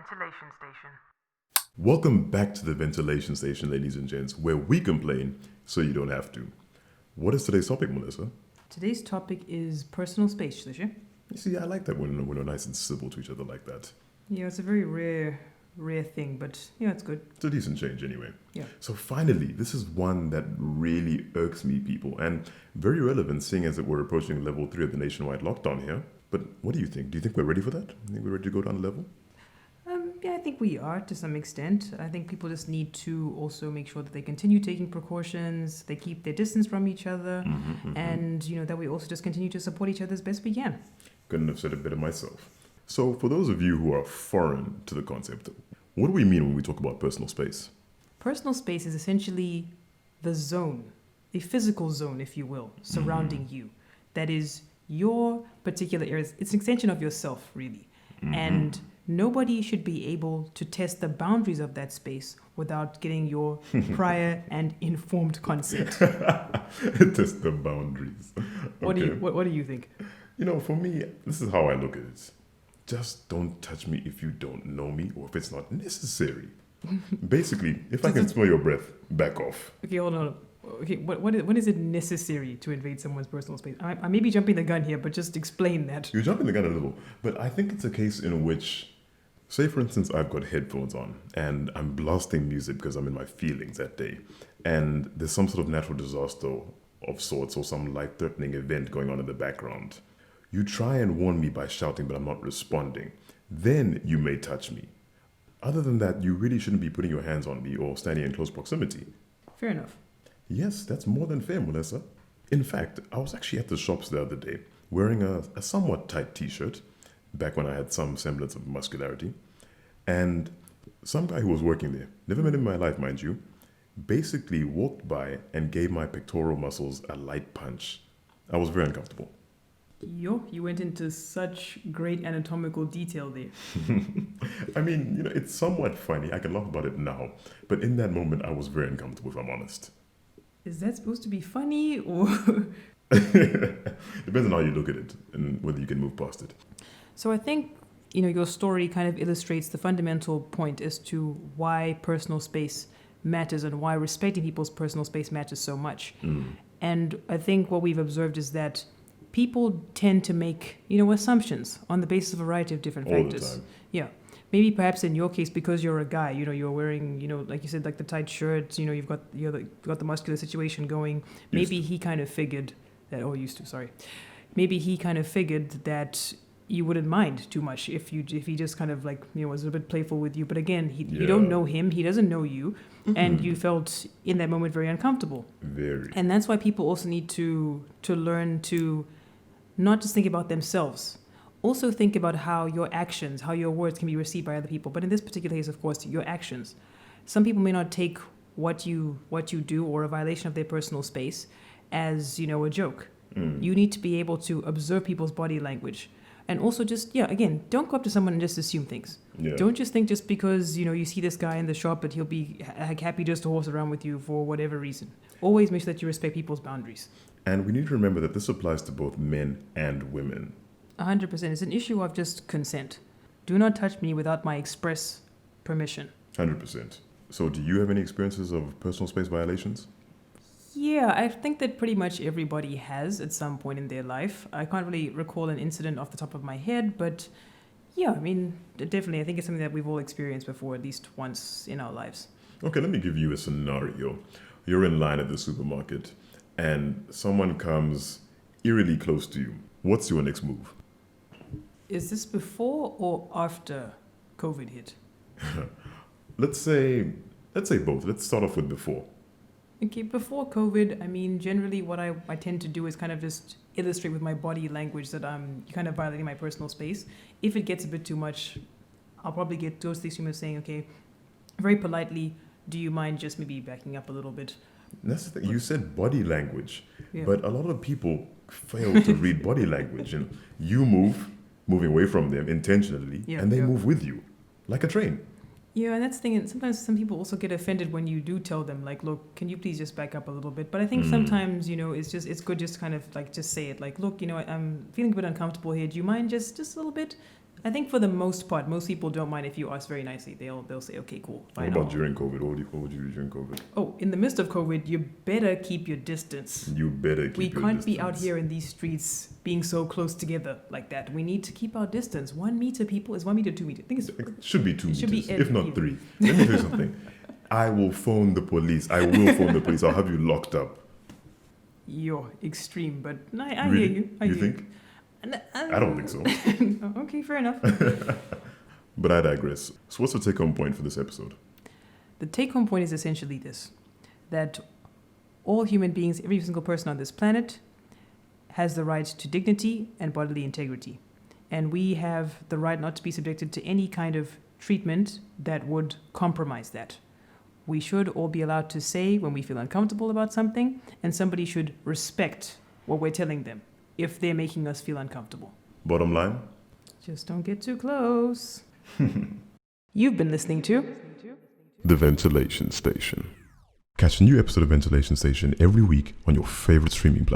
ventilation station. Welcome back to the ventilation station, ladies and gents, where we complain so you don't have to. What is today's topic, Melissa? Today's topic is personal space, Trisha. You see, I like that when we're nice and civil to each other like that. Yeah, it's a very rare thing, but yeah, it's good. It's a decent change anyway. Yeah. So finally, this is one that really irks me, people, and very relevant seeing as that we're approaching level 3 of the nationwide lockdown here. But what do you think? Do you think we're ready for that? Do you think we're ready to go down a level? Yeah, I think we are to some extent. I think people just need to also make sure that they continue taking precautions, they keep their distance from each other, and that we also just continue to support each other as best we can. Couldn't have said it better myself. So for those of you who are foreign to the concept, what do we mean when we talk about personal space? Personal space is essentially the zone, a physical zone, if you will, surrounding you. That is your particular area. It's an extension of yourself, really. And nobody should be able to test the boundaries of that space without getting your prior and informed consent. Test the boundaries. What do you think? For me, this is how I look at it. Just don't touch me if you don't know me or if it's not necessary. Basically, if I can smell your breath, back off. Okay, hold on. Okay, what is it necessary to invade someone's personal space? I may be jumping the gun here, but just explain that. You're jumping the gun a little, but I think it's a case in which, say for instance, I've got headphones on and I'm blasting music because I'm in my feelings that day, and there's some sort of natural disaster of sorts or some life-threatening event going on in the background. You try and warn me by shouting, but I'm not responding. Then you may touch me. Other than that, you really shouldn't be putting your hands on me or standing in close proximity. Fair enough. Yes, that's more than fair, Melissa. In fact, I was actually at the shops the other day wearing a somewhat tight t-shirt, back when I had some semblance of muscularity, and some guy who was working there, never met him in my life, mind you, basically walked by and gave my pectoral muscles a light punch. I was very uncomfortable. You went into such great anatomical detail there. I mean, it's somewhat funny. I can laugh about it now. But in that moment, I was very uncomfortable, if I'm honest. Is that supposed to be funny or... Depends on how you look at it and whether you can move past it. So I think, your story kind of illustrates the fundamental point as to why personal space matters and why respecting people's personal space matters so much. And I think what we've observed is that people tend to make, assumptions on the basis of a variety of different factors. All the time. Yeah. Maybe perhaps in your case, because you're a guy, you're wearing, like you said, like the tight shirts, you've got the muscular situation going. Maybe he kind of figured that, Maybe he kind of figured that you wouldn't mind too much if he just kind of was a bit playful with you. But again, you don't know him, he doesn't know you, and you felt in that moment very uncomfortable. Very. And that's why people also need to learn to not just think about themselves. Also think about how your actions, how your words can be received by other people. But in this particular case, of course, your actions. Some people may not take what you do or a violation of their personal space as, a joke. You need to be able to observe people's body language. And also just, again, don't go up to someone and just assume things. Yeah. Don't just think just because, you see this guy in the shop that he'll be happy just to horse around with you for whatever reason. Always make sure that you respect people's boundaries. And we need to remember that this applies to both men and women. 100%. It's an issue of just consent. Do not touch me without my express permission. 100%. So do you have any experiences of personal space violations? Yeah, I think that pretty much everybody has at some point in their life. I can't really recall an incident off the top of my head, but yeah, I mean, definitely, I think it's something that we've all experienced before at least once in our lives. Okay, let me give you a scenario. You're in line at the supermarket and someone comes eerily close to you. What's your next move? Is this before or after COVID hit? Let's say both. Let's start off with before. Okay, before COVID, I mean, generally what I tend to do is kind of just illustrate with my body language that I'm kind of violating my personal space. If it gets a bit too much, I'll probably get towards the extreme of saying, okay, very politely, do you mind just maybe backing up a little bit? That's the thing. You said body language, Yeah. but a lot of people fail to read body language. And you moving away from them intentionally, and they move with you, like a train. Yeah, and that's the thing. And sometimes some people also get offended when you do tell them, like, look, can you please just back up a little bit? But I think sometimes, it's good just kind of just say it. Like, look, I'm feeling a bit uncomfortable here. Do you mind just a little bit? I think for the most part, most people don't mind if you ask very nicely. They'll say, okay, cool. What Fine, about I'll- during COVID? What would you do during COVID? Oh, in the midst of COVID, you better keep your distance. You better keep We your can't be out distance. here in these streets being so close together like that. We need to keep our distance. 1 meter, people, is 1 meter, 2 meter. I think it's It should be 2 It should meters, be if not even. 3. Let me tell you something. I will phone the police. I will phone the police. I'll have you locked up. you're extreme, but I Really? hear you. I You hear think? You. I don't think so. Okay, fair enough. But I digress. So what's the take-home point for this episode? The take-home point is essentially this: that all human beings, every single person on this planet, has the right to dignity and bodily integrity. And we have the right not to be subjected to any kind of treatment that would compromise that. We should all be allowed to say when we feel uncomfortable about something, and somebody should respect what we're telling them if they're making us feel uncomfortable. Bottom line? Just don't get too close. You've been listening to The Ventilation Station. Catch a new episode of Ventilation Station every week on your favorite streaming platform.